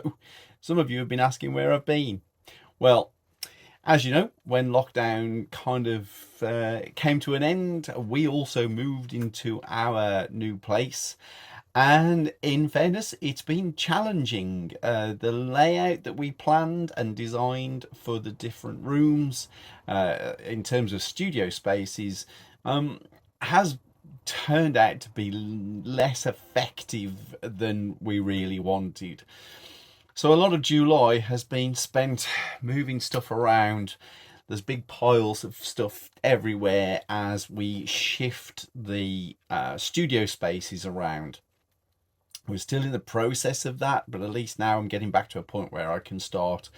So some of you have been asking where I've been. Well, as you know, when lockdown kind of came to an end, we also moved into our new place. And in fairness, it's been challenging. The layout that we planned and designed for the different rooms in terms of studio spaces has turned out to be less effective than we really wanted. So a lot of July has been spent moving stuff around. There's big piles of stuff everywhere as we shift the studio spaces around. We're still in the process of that, but at least now I'm getting back to a point where I can start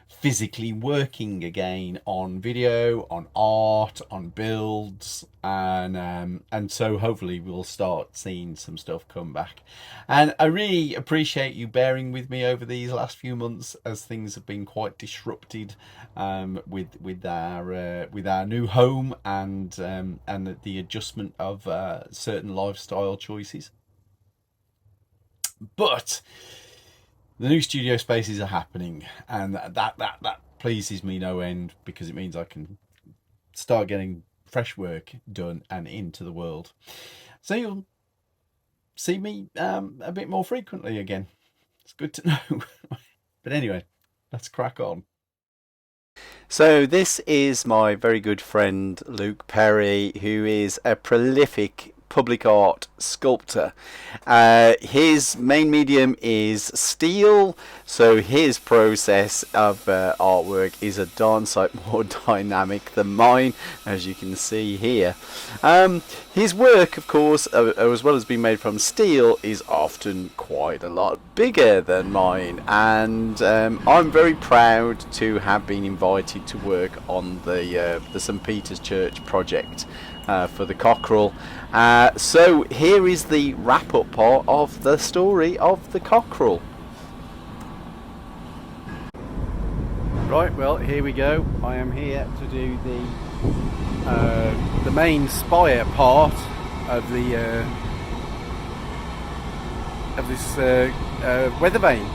physically working again on video, on art, on builds, and so hopefully we'll start seeing some stuff come back. And I really appreciate you bearing with me over these last few months as things have been quite disrupted with our new home and the adjustment of certain lifestyle choices. But the new studio spaces are happening, and that pleases me no end, because it means I can start getting fresh work done and into the world. So you'll see me a bit more frequently again. It's good to know. But anyway, let's crack on. So this is my very good friend Luke Perry, who is a prolific public art sculptor. His main medium is steel, so his process of artwork is a darn sight more dynamic than mine, as you can see here. His work, of course, as well as being made from steel, is often quite a lot bigger than mine, and I'm very proud to have been invited to work on the St. Peter's Church project for the cockerel. So here is the wrap-up part of the story of the cockerel. Right, well, here we go. I am here to do the main spire part of the this weather vane.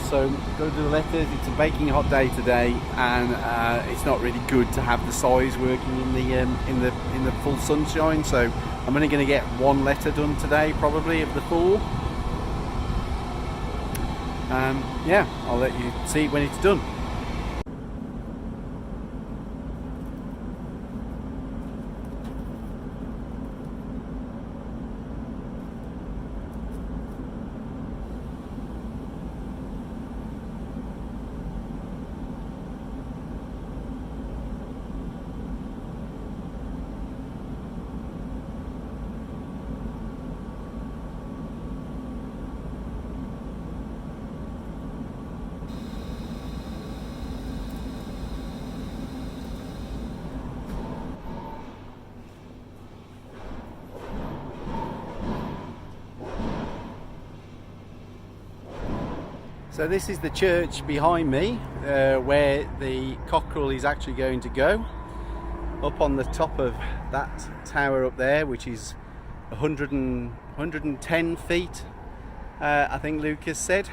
So go to the letters. It's a baking hot day today, and it's not really good to have the size working in the full sunshine. So I'm only going to get one letter done today, probably, of the 4. Yeah, I'll let you see when it's done. So this is the church behind me, where the cockerel is actually going to go. Up on the top of that tower up there, which is 110 feet, I think Lucas said.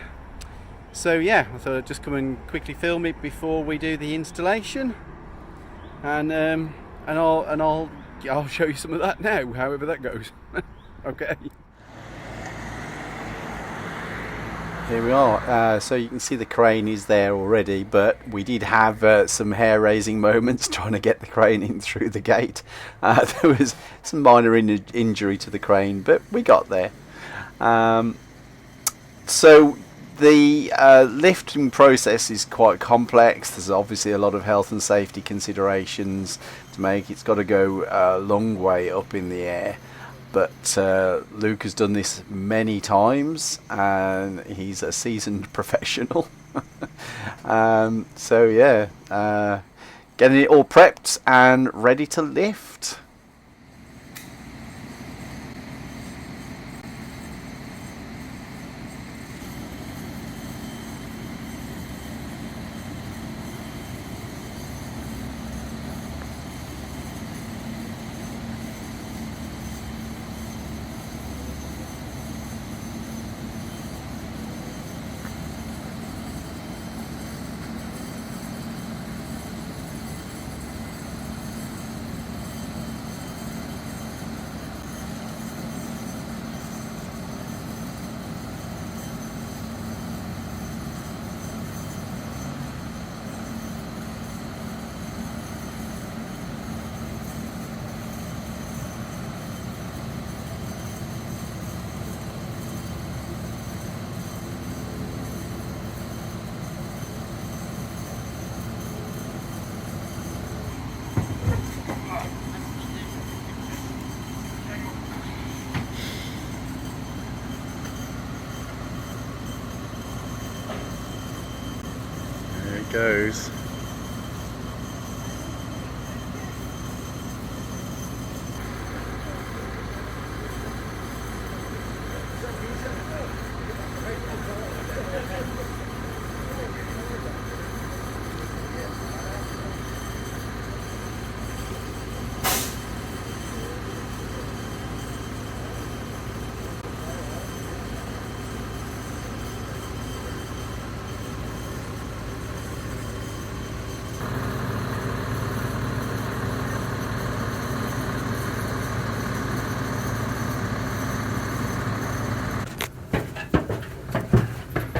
So yeah, I thought I'd just come and quickly film it before we do the installation, and I'll show you some of that now, however that goes. Okay. Here we are. So you can see the crane is there already, but we did have some hair-raising moments trying to get the crane in through the gate. There was some minor injury to the crane, but we got there. So the lifting process is quite complex. There's obviously a lot of health and safety considerations to make. It's got to go a long way up in the air. But Luke has done this many times, and he's a seasoned professional. So yeah, getting it all prepped and ready to lift. goes.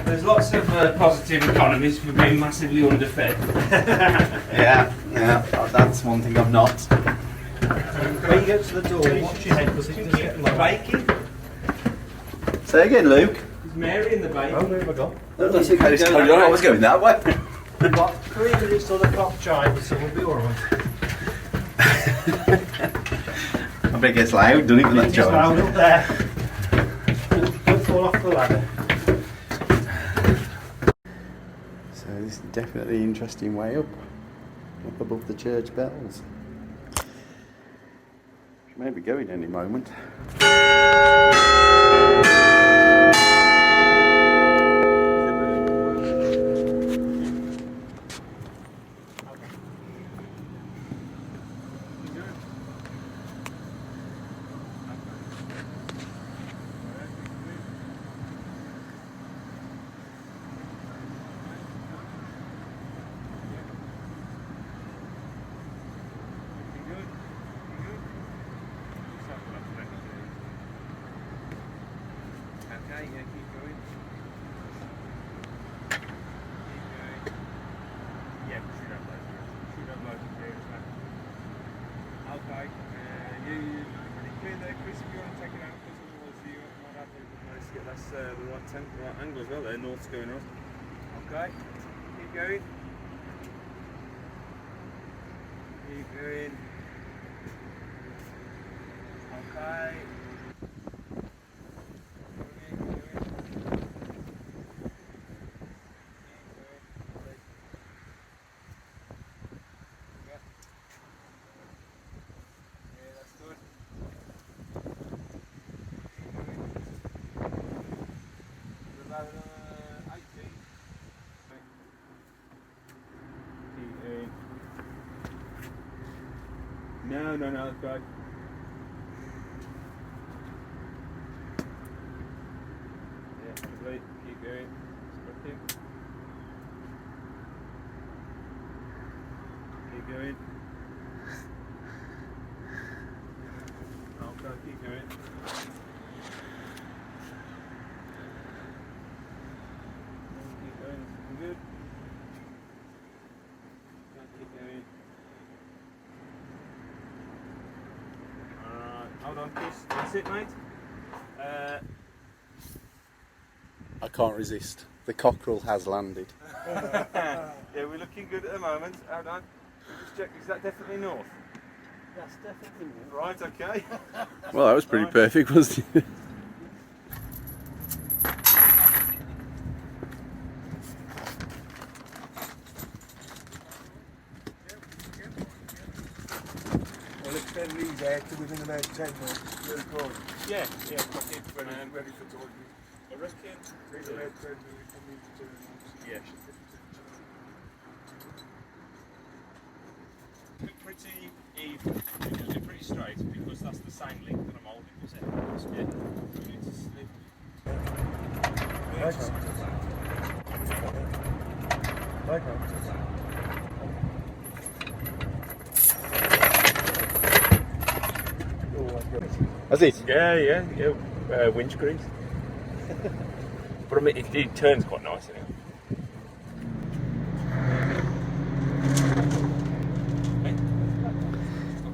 There's lots of positive economies for being massively underfed. Yeah, that's one thing I'm not. When you get to the door, watch your head because it does get low. Baking? Say again, Luke. Is Mary in the baking? Oh, where have I gone? I was going that way. We've got 3 minutes till the clock chimes, so we'll be alright. I bet it gets loud, doesn't it, when that Just loud chimes? up there. Don't fall off the ladder. So this is definitely an interesting way up above the church bells. She may be going any moment. Okay, yeah, keep going. Keep going. Yeah, we should have loads of gears now. Okay, you clear there, Chris, if you want to take it out, because otherwise you might have to manage to get that's the right angle as well there, north's going on. Okay, keep going. Keep going. Okay. No, that's good. Yeah, lovely. Keep going. Spreading. Keep going. Okay, keep going. Keep going. Looking good. Keep going. Hold on, Chris. That's it, mate. I can't resist. The cockerel has landed. Yeah, we're looking good at the moment. Hold on. Just check. Is that definitely north? That's definitely me. Right. Okay. Well, that was pretty perfect, wasn't it? Well, extend these there to within about 10 minutes. Really good. Yeah. Okay. Ready for talking. I reckon. Take about 10 minutes and need to turn on. Yeah. Pretty even. It's pretty straight because that's the same length that I'm holding. Was it? Yeah. We need to slip. That's it. Yeah. Winch grease. But I mean, it turns quite nice anyway.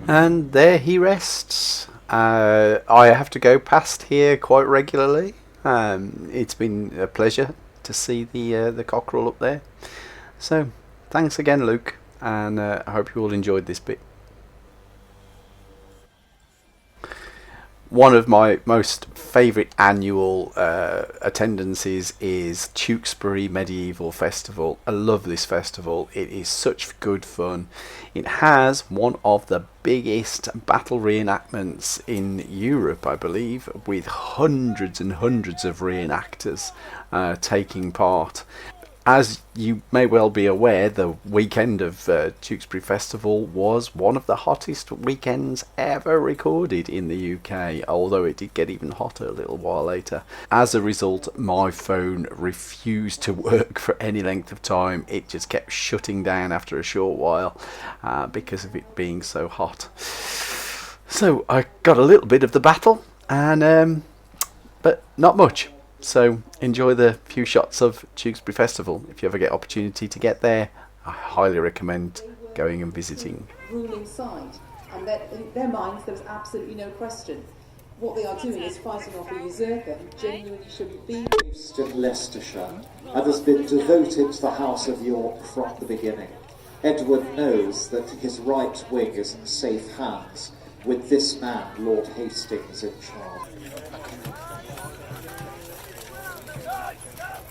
And there he rests. I have to go past here quite regularly. It's been a pleasure to see the cockerel up there. So thanks again, Luke, and I hope you all enjoyed this bit. One of my most favourite annual attendances is Tewkesbury Medieval Festival. I love this festival. It is such good fun. It has one of the biggest battle reenactments in Europe, I believe, with hundreds and hundreds of reenactors taking part. As you may well be aware, the weekend of Tewkesbury Festival was one of the hottest weekends ever recorded in the UK, although it did get even hotter a little while later. As a result, my phone refused to work for any length of time. It just kept shutting down after a short while because of it being so hot. So I got a little bit of the battle, and but not much. So enjoy the few shots of Tewkesbury Festival. If you ever get opportunity to get there, I highly recommend going and visiting. Ruling side, and in their minds there was absolutely no question. What they are doing is fighting off a usurper who genuinely shouldn't be. Based in Leicestershire and has been devoted to the House of York from the beginning. Edward knows that his right wing is in safe hands with this man, Lord Hastings, in charge.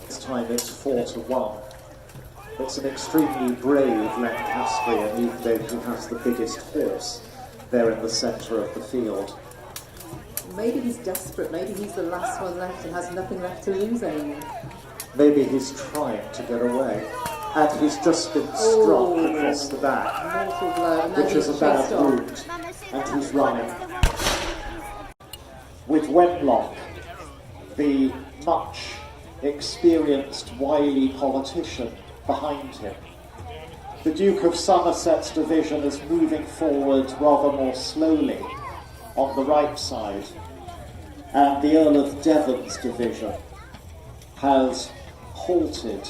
This time it's 4-1. It's an extremely brave Lancastrian, even though he has the biggest horse there in the centre of the field. Maybe he's desperate, maybe he's the last one left and has nothing left to lose anymore. Maybe he's trying to get away. And he's just been struck across the back, Mortal blow, and which is a bad wound, and he's running. With Wenlock, the much experienced, wily politician behind him. The Duke of Somerset's division is moving forward rather more slowly on the right side, and the Earl of Devon's division has halted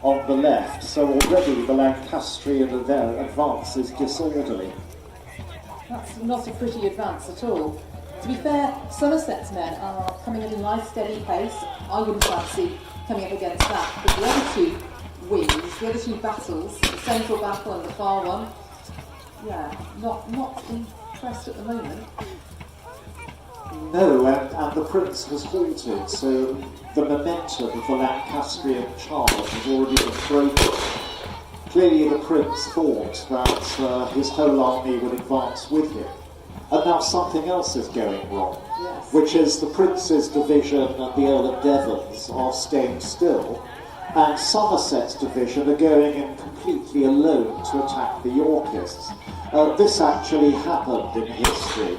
on the left, so already the Lancastrian advance is disorderly. That's not a pretty advance at all. To be fair, Somerset's men are coming at a nice steady pace. I wouldn't fancy coming up against that. But the other two wings, the other two battles, the central battle and the far one, yeah, not impressed at the moment. No, and the Prince has halted, so the momentum of the Lancastrian charge has already been broken. Clearly the Prince thought that his whole army would advance with him. And now something else is going wrong, Yes. which is the Prince's division and the Earl of Devon's are staying still, and Somerset's division are going in completely alone to attack the Yorkists. This actually happened in history,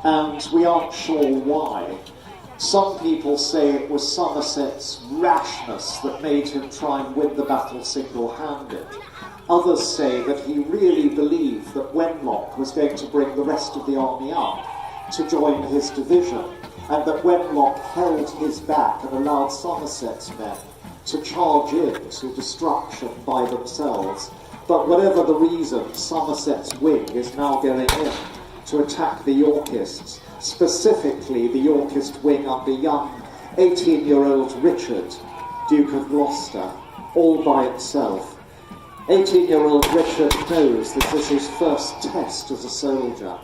and we aren't sure why. Some people say it was Somerset's rashness that made him try and win the battle single-handed. Others say that he really believed that Wenlock was going to bring the rest of the army up to join his division, and that Wenlock held his back and allowed Somerset's men to charge in to destruction by themselves. But whatever the reason, Somerset's wing is now going in to attack the Yorkists, specifically the Yorkist wing under young 18-year-old Richard, Duke of Gloucester, all by itself. 18-year-old Richard knows this is his first test as a soldier,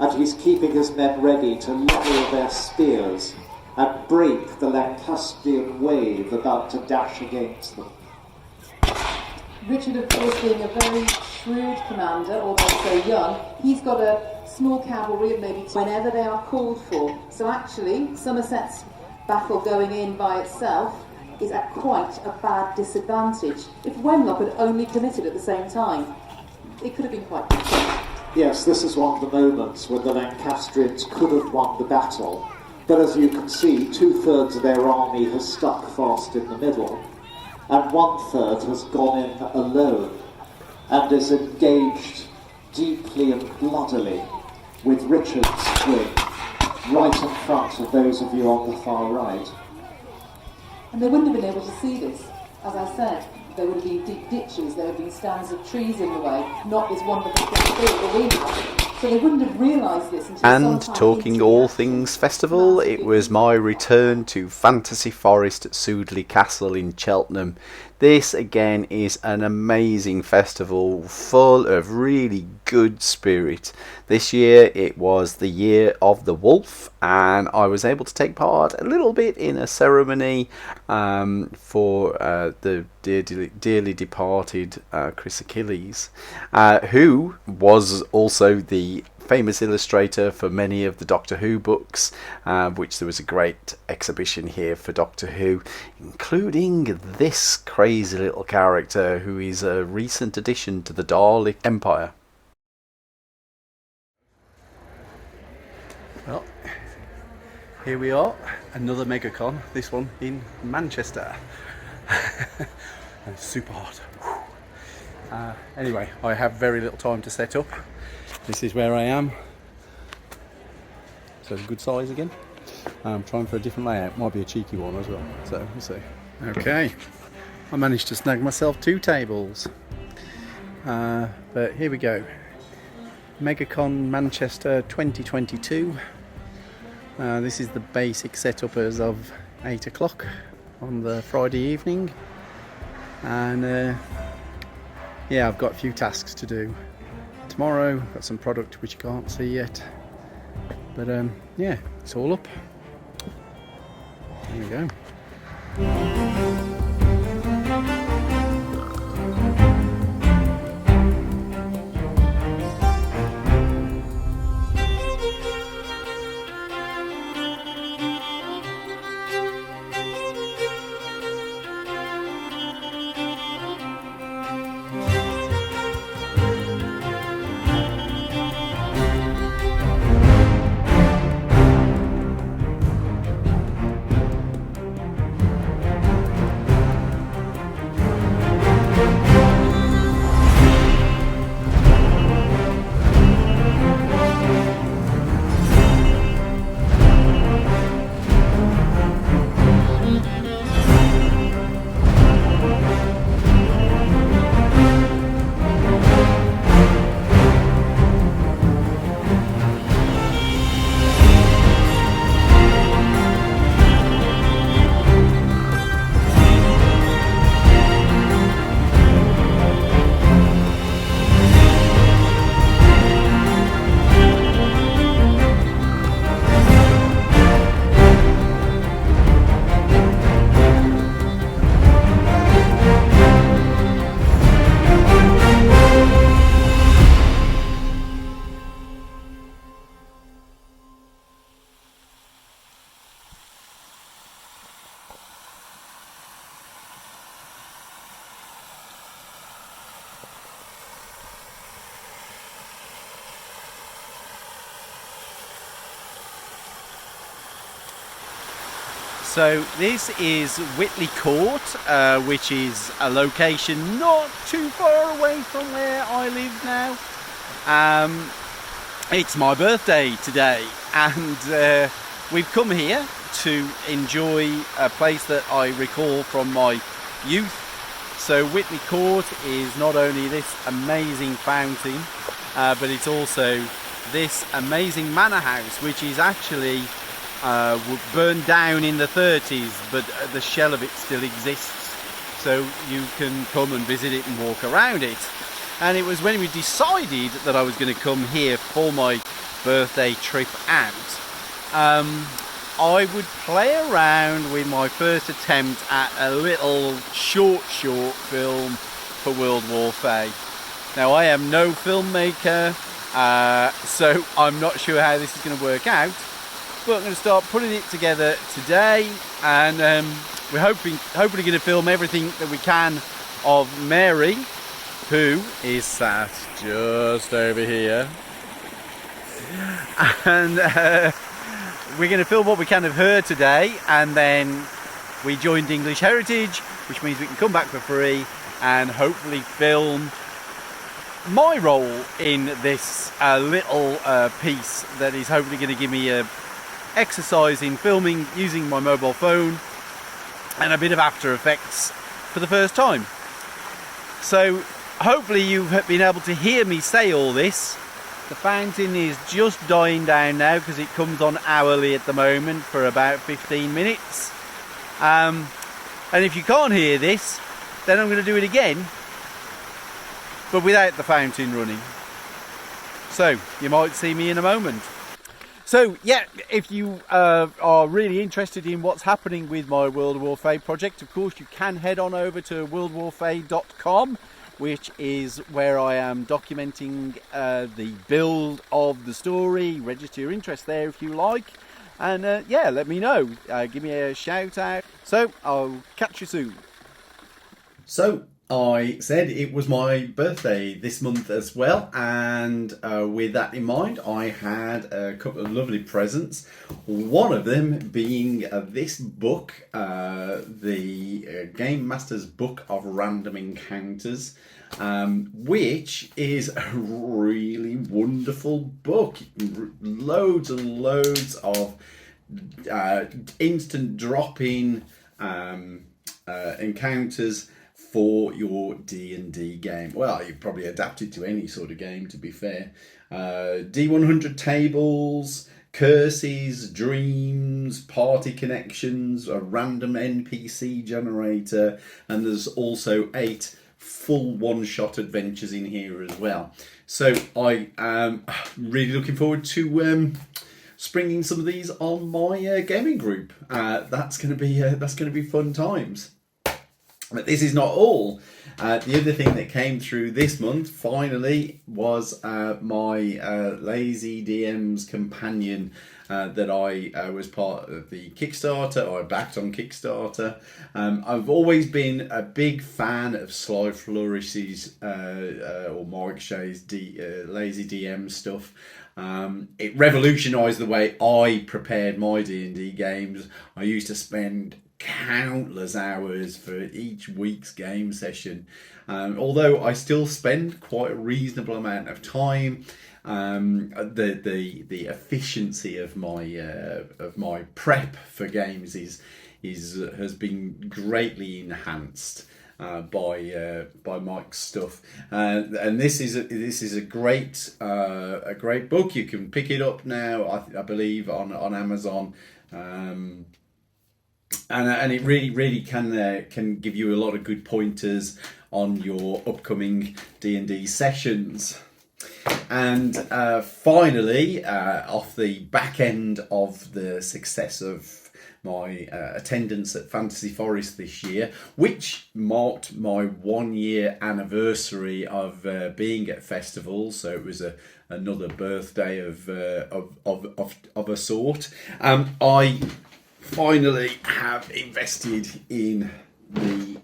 and he's keeping his men ready to level their spears and break the Lancastrian wave about to dash against them. Richard, of course, being a very shrewd commander, although so young, he's got a small cavalry of maybe whenever they are called for. So actually, Somerset's battle going in by itself is at quite a bad disadvantage. If Wenlock had only committed at the same time, it could have been quite good. Yes, this is one of the moments when the Lancastrians could have won the battle, but as you can see, 2/3 of their army has stuck fast in the middle, and 1/3 has gone in alone and is engaged deeply and bloodily with Richard's wing, right in front of those of you on the far right. And they wouldn't have been able to see this. As I said, there would have been deep ditches, there would have been stands of trees in the way, not this wonderful field that we have. So they wouldn't have realised this until And sometime talking into all the things festival, it was my return to Fantasy Forest at Sudeley Castle in Cheltenham. This again is an amazing festival full of really good spirit. This year it was the year of the wolf, and I was able to take part a little bit in a ceremony for the dearly departed Chris Achilles, who was also the famous illustrator for many of the Doctor Who books, which there was a great exhibition here for Doctor Who, including this crazy little character who is a recent addition to the Dalek Empire. Well, here we are, another MegaCon, this one in Manchester. And it's super hot. Anyway, I have very little time to set up. This is where I am. So good size again. I'm trying for a different layout. Might be a cheeky one as well. So we'll see. Okay, I managed to snag myself 2 tables. But here we go. MegaCon Manchester 2022. This is the basic setup as of 8 o'clock on the Friday evening. And yeah, I've got a few tasks to do. Tomorrow, got some product which you can't see yet, but yeah, it's all up. There we go. So this is Whitley Court, which is a location not too far away from where I live now. It's my birthday today, and we've come here to enjoy a place that I recall from my youth. So Whitley Court is not only this amazing fountain, but it's also this amazing manor house, which is actually burned down in the 30s, but the shell of it still exists, so you can come and visit it and walk around it. And it was when we decided that I was going to come here for my birthday trip out, I would play around with my first attempt at a little short film for World War Faye. Now, I am no filmmaker, so I'm not sure how this is going to work out, but I'm going to start putting it together today, and we're hopefully going to film everything that we can of Mary, who is sat just over here, and we're going to film what we can of her today, and then we joined English Heritage, which means we can come back for free and hopefully film my role in this little piece that is hopefully going to give me a exercise in filming using my mobile phone and a bit of After Effects for the first time. So hopefully you've been able to hear me say all this, The fountain is just dying down now because it comes on hourly at the moment for about 15 minutes. And if you can't hear this, then I'm going to do it again, but without the fountain running. So you might see me in a moment. So yeah, if you are really interested in what's happening with my World of Warfare project, of course you can head on over to worldwarfare.com, which is where I am documenting the build of the story. Register your interest there if you like, and yeah, let me know, give me a shout out. So I'll catch you soon. So I said it was my birthday this month as well, and with that in mind I had a couple of lovely presents, one of them being this book, the Game Master's Book of Random Encounters, which is a really wonderful book. Loads and loads of instant drop-in encounters for your D&D game. Well, you probably adapt it to any sort of game, to be fair. D100 tables, curses, dreams, party connections, a random NPC generator, and there's also 8 full one-shot adventures in here as well. So I am really looking forward to springing some of these on my gaming group. That's going to be fun times. But this is not all. The other thing that came through this month, finally, was my Lazy DM's companion that I was part of the Kickstarter. I backed on Kickstarter. I've always been a big fan of Sly Flourish's or Mike Shae's Lazy DM stuff. It revolutionised the way I prepared my D&D games. I used to spend countless hours for each week's game session, although I still spend quite a reasonable amount of time. The efficiency of my prep for games has been greatly enhanced by Mike's stuff, and this is a great book. You can pick it up now, I believe, on Amazon. And it really can give you a lot of good pointers on your upcoming D&D sessions. And finally, off the back end of the success of my attendance at Fantasy Forest this year, which marked my 1-year anniversary of being at festivals, so it was another birthday of a sort. I finally have invested in the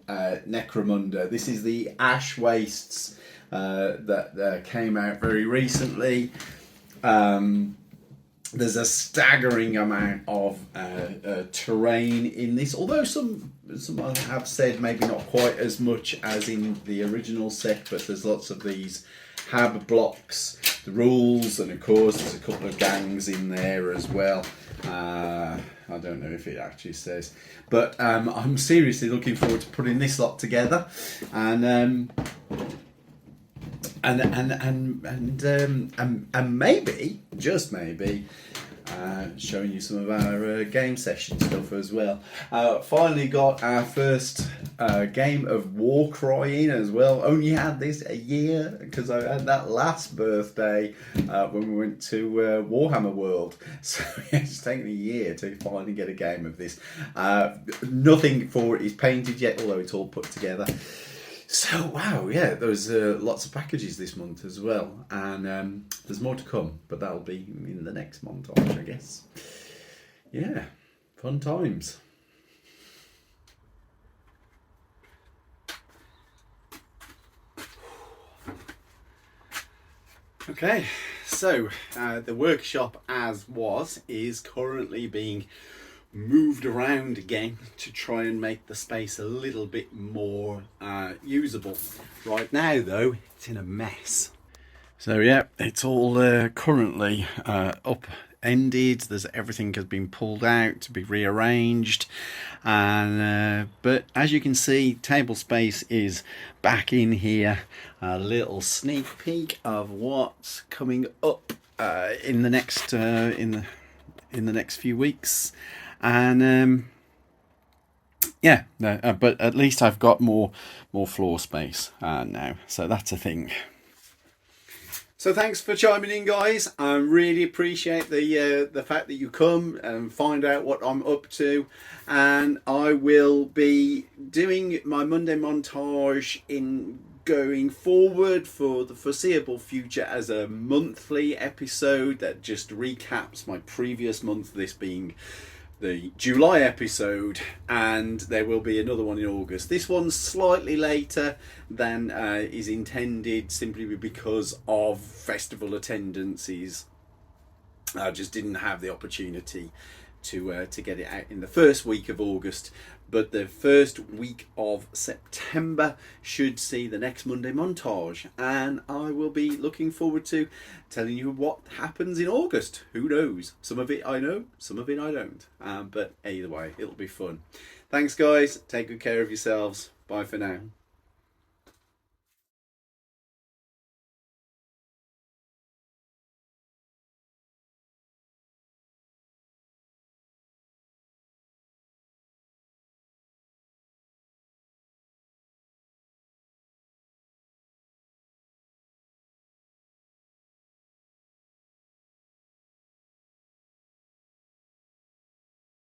Necromunda. This is the Ash Wastes that came out very recently. There's a staggering amount of terrain in this, although some have said maybe not quite as much as in the original set, but there's lots of these hab blocks, the rules, and of course there's a couple of gangs in there as well. I don't know if it actually says, but I'm seriously looking forward to putting this lot together, and maybe, just maybe, showing you some of our game session stuff as well. Finally got our first game of Warcry in as well. Only had this a year because I had that last birthday when we went to Warhammer World. So it's taken a year to finally get a game of this. Nothing for it is painted yet, although it's all put together. So wow, yeah, there's lots of packages this month as well, and there's more to come, but that'll be in the next montage, I guess. Yeah, fun times. Okay, so the workshop as was is currently being moved around again to try and make the space a little bit more usable. Right now though, it's in a mess. So yeah, it's all currently up ended. There's everything has been pulled out to be rearranged, and but as you can see, table space is back in here. A little sneak peek of what's coming up in the next in the next few weeks, and yeah, but at least I've got more floor space now, so that's a thing. So thanks for chiming in, guys. I really appreciate the fact that you come and find out what I'm up to, and I will be doing my Monday montage in going forward for the foreseeable future as a monthly episode that just recaps my previous month, this being the July episode, and there will be another one in August. This one's slightly later than is intended, simply because of festival attendances. I just didn't have the opportunity to get it out in the first week of August, but the first week of September should see the next Monday montage, and I will be looking forward to telling you what happens in August. Who knows? Some of it I know, some of it I don't, but either way, it'll be fun. Thanks, guys. Take good care of yourselves. Bye for now.